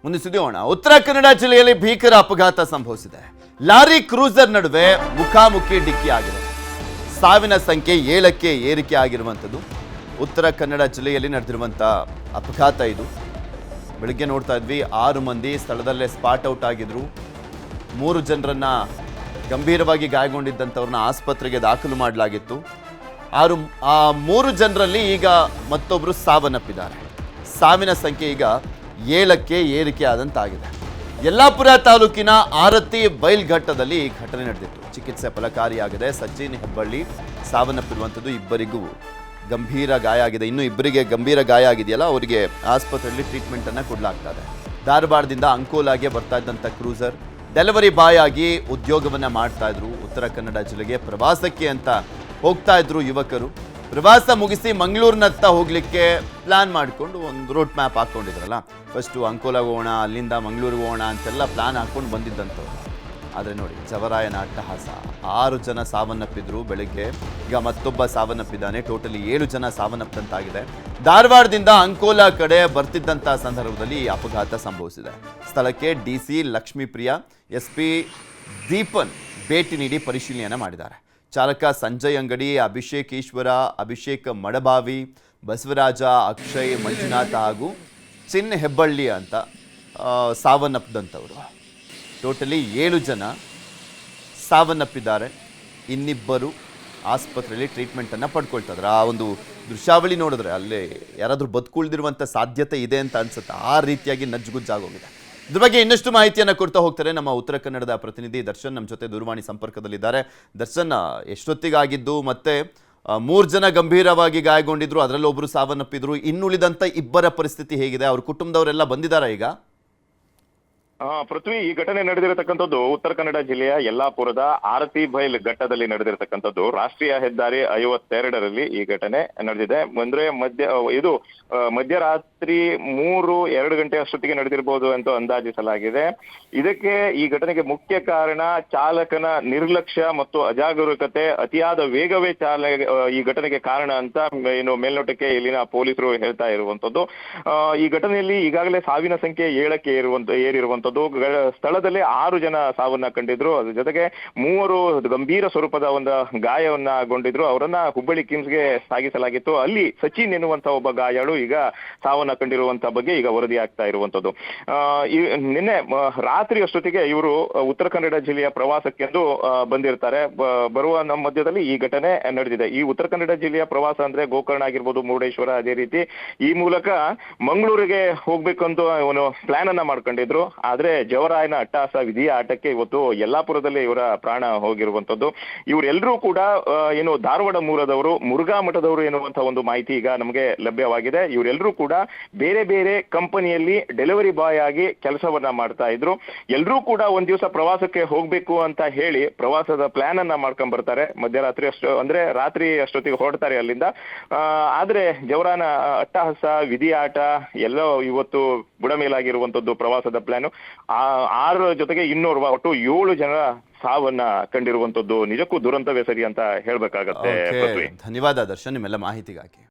ಒಂದು ಸುದ್ದಿಯೋಣ. ಉತ್ತರ ಕನ್ನಡ ಜಿಲ್ಲೆಯಲ್ಲಿ ಭೀಕರ ಅಪಘಾತ ಸಂಭವಿಸಿದೆ. ಲಾರಿ ಕ್ರೂಸರ್ ನಡುವೆ ಮುಖಾಮುಖಿ ಡಿಕ್ಕಿ ಆಗಿದೆ. ಸಾವಿನ ಸಂಖ್ಯೆ 7ಕ್ಕೆ ಏರಿಕೆ ಆಗಿರುವಂಥದ್ದು ಉತ್ತರ ಕನ್ನಡ ಜಿಲ್ಲೆಯಲ್ಲಿ ನಡೆದಿರುವಂತಹ ಅಪಘಾತ ಇದು. ಬೆಳಗ್ಗೆ ನೋಡ್ತಾ ಇದ್ವಿ 6 ಮಂದಿ ಸ್ಥಳದಲ್ಲೇ ಸ್ಪಾಟ್ ಔಟ್ ಆಗಿದ್ರು. 3 ಜನರನ್ನ ಗಂಭೀರವಾಗಿ ಗಾಯಗೊಂಡಿದ್ದಂಥವ್ರನ್ನ ಆಸ್ಪತ್ರೆಗೆ ದಾಖಲು ಮಾಡಲಾಗಿತ್ತು. 3 ಜನರಲ್ಲಿ ಈಗ ಮತ್ತೊಬ್ಬರು ಸಾವನ್ನಪ್ಪಿದ್ದಾರೆ. ಸಾವಿನ ಸಂಖ್ಯೆ ಈಗ 7ಕ್ಕೆ ಏರಿಕೆ ಆದಂತಾಗಿದೆ. ಯಲ್ಲಾಪುರ ತಾಲೂಕಿನ ಆರತಿ ಬೈಲ್ಘಟ್ಟದಲ್ಲಿ ಈ ಘಟನೆ ನಡೆದಿತ್ತು. ಚಿಕಿತ್ಸೆ ಫಲಕಾರಿಯಾಗಿದೆ. ಸಚಿನ್ ಹೆಬ್ಬಳ್ಳಿ ಸಾವನ್ನಪ್ಪಿರುವಂಥದ್ದು. ಇಬ್ಬರಿಗೂ ಗಂಭೀರ ಗಾಯ ಆಗಿದೆ. ಇನ್ನು ಇಬ್ಬರಿಗೆ ಗಂಭೀರ ಗಾಯ ಆಗಿದೆಯಲ್ಲ, ಅವರಿಗೆ ಆಸ್ಪತ್ರೆಯಲ್ಲಿ ಟ್ರೀಟ್ಮೆಂಟ್ ಅನ್ನು ಕೊಡಲಾಗ್ತಾ ಇದೆ. ಧಾರವಾಡದಿಂದ ಅಂಕೋಲಾಗೆ ಬರ್ತಾ ಇದ್ದಂಥ ಕ್ರೂಸರ್ ಡೆಲಿವರಿ ಬಾಯ್ ಆಗಿ ಉದ್ಯೋಗವನ್ನ ಮಾಡ್ತಾ ಇದ್ರು. ಉತ್ತರ ಕನ್ನಡ ಜಿಲ್ಲೆಗೆ ಪ್ರವಾಸಕ್ಕೆ ಅಂತ ಹೋಗ್ತಾ ಇದ್ರು ಯುವಕರು. ಪ್ರವಾಸ ಮುಗಿಸಿ ಮಂಗಳೂರಿನತ್ತ ಹೋಗ್ಲಿಕ್ಕೆ ಪ್ಲಾನ್ ಮಾಡಿಕೊಂಡು ಒಂದು ರೂಟ್ ಮ್ಯಾಪ್ ಹಾಕ್ಕೊಂಡಿದ್ರಲ್ಲ. ಫಸ್ಟು ಅಂಕೋಲಾಗೆ ಹೋಗೋಣ, ಅಲ್ಲಿಂದ ಮಂಗಳೂರಿಗೆ ಹೋಗೋಣ ಅಂತೆಲ್ಲ ಪ್ಲಾನ್ ಹಾಕ್ಕೊಂಡು ಬಂದಿದ್ದಂಥವ್ರು. ಆದರೆ ನೋಡಿ, ಜವರಾಯನ ಅಟ್ಟಹಾಸ. 6 ಜನ ಸಾವನ್ನಪ್ಪಿದ್ರು ಬೆಳಗ್ಗೆ. ಈಗ ಮತ್ತೊಬ್ಬ ಸಾವನ್ನಪ್ಪಿದ್ದಾನೆ. ಟೋಟಲಿ 7 ಜನ ಸಾವನ್ನಪ್ಪಂತಾಗಿದೆ. ಧಾರವಾಡದಿಂದ ಅಂಕೋಲಾ ಕಡೆ ಬರ್ತಿದ್ದಂಥ ಸಂದರ್ಭದಲ್ಲಿ ಈ ಅಪಘಾತ ಸಂಭವಿಸಿದೆ. ಸ್ಥಳಕ್ಕೆ ಡಿಸಿ ಲಕ್ಷ್ಮೀಪ್ರಿಯಾ, ಎಸ್ಪಿ ದೀಪನ್ ಭೇಟಿ ನೀಡಿ ಪರಿಶೀಲನೆಯನ್ನು ಮಾಡಿದ್ದಾರೆ. ಚಾಲಕ ಸಂಜಯ್ ಅಂಗಡಿ, ಅಭಿಷೇಕ್ ಈಶ್ವರ, ಅಭಿಷೇಕ್ ಮಡಬಾವಿ, ಬಸವರಾಜ, ಅಕ್ಷಯ್, ಮಂಜುನಾಥ ಹಾಗೂ ಚಿನ್ ಹೆಬ್ಬಳ್ಳಿ ಅಂತ ಸಾವನ್ನಪ್ಪಿದಂಥವರು. ಟೋಟಲಿ 7 ಜನ ಸಾವನ್ನಪ್ಪಿದ್ದಾರೆ. ಇನ್ನಿಬ್ಬರು ಆಸ್ಪತ್ರೆಯಲ್ಲಿ ಟ್ರೀಟ್ಮೆಂಟನ್ನು ಪಡ್ಕೊಳ್ತಾ ಇದ್ದಾರೆ. ಆ ಒಂದು ದೃಶ್ಯಾವಳಿ ನೋಡಿದ್ರೆ ಅಲ್ಲೇ ಯಾರಾದರೂ ಬದುಕುಳಿದಿರುವಂಥ ಸಾಧ್ಯತೆ ಇದೆ ಅಂತ ಅನ್ಸುತ್ತೆ. ಆ ರೀತಿಯಾಗಿ ನಜ್ಜುಗುಜ್ಜಾಗೋಗಿದೆ. ಇದ್ರ ಬಗ್ಗೆ ಇನ್ನಷ್ಟು ಮಾಹಿತಿಯನ್ನು ಕೊಡ್ತಾ ಹೋಗ್ತಾರೆ ನಮ್ಮ ಉತ್ತರ ಕನ್ನಡದ ಪ್ರತಿನಿಧಿ ದರ್ಶನ್ ನಮ್ಮ ಜೊತೆ ದೂರವಾಣಿ ಸಂಪರ್ಕದಲ್ಲಿದ್ದಾರೆ. ದರ್ಶನ್, ಎಷ್ಟೊತ್ತಿಗಾಗಿದ್ದು? ಮತ್ತೆ 3 ಜನ ಗಂಭೀರವಾಗಿ ಗಾಯಗೊಂಡಿದ್ರು, ಅದರಲ್ಲಿ ಒಬ್ಬರು ಸಾವನ್ನಪ್ಪಿದ್ರು. ಇನ್ನುಳಿದಂಥ ಇಬ್ಬರ ಪರಿಸ್ಥಿತಿ ಹೇಗಿದೆ? ಅವ್ರ ಕುಟುಂಬದವರೆಲ್ಲ ಬಂದಿದ್ದಾರಾ ಈಗ? ಪೃಥ್ವಿ, ಈ ಘಟನೆ ನಡೆದಿರತಕ್ಕಂಥದ್ದು ಉತ್ತರ ಕನ್ನಡ ಜಿಲ್ಲೆಯ ಯಲ್ಲಾಪುರದ ಆರತಿ ಬೈಲ್ ಘಟ್ಟದಲ್ಲಿ ನಡೆದಿರತಕ್ಕಂಥದ್ದು. ರಾಷ್ಟ್ರೀಯ ಹೆದ್ದಾರಿ 52ರಲ್ಲಿ ಈ ಘಟನೆ ನಡೆದಿದೆ. ಅಂದ್ರೆ ಮಧ್ಯರಾತ್ರಿ 2 ಗಂಟೆ ಅಷ್ಟೊತ್ತಿಗೆ ನಡೆದಿರಬಹುದು ಅಂತ ಅಂದಾಜಿಸಲಾಗಿದೆ. ಇದಕ್ಕೆ ಈ ಘಟನೆಗೆ ಮುಖ್ಯ ಕಾರಣ ಚಾಲಕನ ನಿರ್ಲಕ್ಷ್ಯ ಮತ್ತು ಅಜಾಗರೂಕತೆ, ಅತಿಯಾದ ವೇಗವೇ ಈ ಘಟನೆಗೆ ಕಾರಣ ಅಂತ ಮೇಲ್ನೋಟಕ್ಕೆ ಇಲ್ಲಿನ ಪೊಲೀಸರು ಹೇಳ್ತಾ ಇರುವಂತದ್ದು. ಈ ಘಟನೆಯಲ್ಲಿ ಈಗಾಗಲೇ ಸಾವಿನ ಸಂಖ್ಯೆ 7ಕ್ಕೆ ಏರಿರುವಂತದ್ದು. ಸ್ಥಳದಲ್ಲಿ 6 ಜನ ಸಾವನ್ನ ಕಂಡಿದ್ರು. ಅದ್ರ ಜೊತೆಗೆ 3 ಗಂಭೀರ ಸ್ವರೂಪದ ಒಂದು ಗಾಯವನ್ನಗೊಂಡಿದ್ರು. ಅವರನ್ನ ಹುಬ್ಬಳ್ಳಿ ಕಿಮ್ಸ್ಗೆ ಸಾಗಿಸಲಾಗಿತ್ತು. ಅಲ್ಲಿ ಸಚಿನ್ ಎನ್ನುವಂತ ಒಬ್ಬ ಗಾಯಾಳು ಈಗ ಸಾವನ್ನ ಕಂಡಿರುವಂತ ಬಗ್ಗೆ ಈಗ ವರದಿ ಆಗ್ತಾ ಇರುವಂತದ್ದು. ನಿನ್ನೆ ರಾತ್ರಿ ಅಷ್ಟೊತ್ತಿಗೆ ಇವರು ಉತ್ತರ ಕನ್ನಡ ಜಿಲ್ಲೆಯ ಪ್ರವಾಸಕ್ಕೆಂದು ಬಂದಿರ್ತಾರೆ. ಬರುವ ನಮ್ಮ ಮಧ್ಯದಲ್ಲಿ ಈ ಘಟನೆ ನಡೆದಿದೆ. ಈ ಉತ್ತರ ಕನ್ನಡ ಜಿಲ್ಲೆಯ ಪ್ರವಾಸ ಅಂದ್ರೆ ಗೋಕರ್ಣ ಆಗಿರ್ಬೋದು, ಮುರುಡೇಶ್ವರ, ಅದೇ ರೀತಿ ಈ ಮೂಲಕ ಮಂಗಳೂರಿಗೆ ಹೋಗ್ಬೇಕಂತ ಅವನು ಪ್ಲಾನ್ ಅನ್ನ ಮಾಡ್ಕೊಂಡಿದ್ರು. ಆದ್ರೆ ಜವರಾಯನ ಅಟ್ಟಹಾಸ, ವಿಧಿಯ ಆಟಕ್ಕೆ ಇವತ್ತು ಯಲ್ಲಾಪುರದಲ್ಲಿ ಇವರ ಪ್ರಾಣ ಹೋಗಿರುವಂತದ್ದು. ಇವರೆಲ್ಲರೂ ಕೂಡ ಧಾರವಾಡ ಮೂಲದವರು, ಮುರುಘಾ ಮಠದವರು ಎನ್ನುವಂತ ಒಂದು ಮಾಹಿತಿ ಈಗ ನಮಗೆ ಲಭ್ಯವಾಗಿದೆ. ಇವರೆಲ್ಲರೂ ಕೂಡ ಬೇರೆ ಬೇರೆ ಕಂಪನಿಯಲ್ಲಿ ಡೆಲಿವರಿ ಬಾಯ್ ಆಗಿ ಕೆಲಸವನ್ನ ಮಾಡ್ತಾ ಇದ್ರು. ಎಲ್ಲರೂ ಕೂಡ ಒಂದ್ ದಿವಸ ಪ್ರವಾಸಕ್ಕೆ ಹೋಗ್ಬೇಕು ಅಂತ ಹೇಳಿ ಪ್ರವಾಸದ ಪ್ಲಾನ್ ಅನ್ನ ಮಾಡ್ಕೊಂಡ್ ಬರ್ತಾರೆ. ಮಧ್ಯರಾತ್ರಿ ರಾತ್ರಿ ಅಷ್ಟೊತ್ತಿಗೆ ಹೊರಡ್ತಾರೆ ಅಲ್ಲಿಂದ. ಆದ್ರೆ ಜವರಾಯನ ಅಟ್ಟಹಾಸ, ವಿಧಿ ಆಟ ಎಲ್ಲೋ ಇವತ್ತು ಬುಡಮೇಲಾಗಿರುವಂತದ್ದು ಪ್ರವಾಸದ ಪ್ಲಾನ್. 6 ಜೊತೆಗೆ ಇನ್ನೋರ್ವ, ಒಟ್ಟು 7 ಜನ ಸಾವನ್ನ ಕಂಡಿರುವಂತದ್ದು ನಿಜಕ್ಕೂ ದುರಂತವೇ ಸರಿ ಅಂತ ಹೇಳ್ಬೇಕಾಗತ್ತೆ. ಧನ್ಯವಾದ ದರ್ಶನ್ ನಿಮ್ಮೆಲ್ಲ ಮಾಹಿತಿಗಾಗಿ.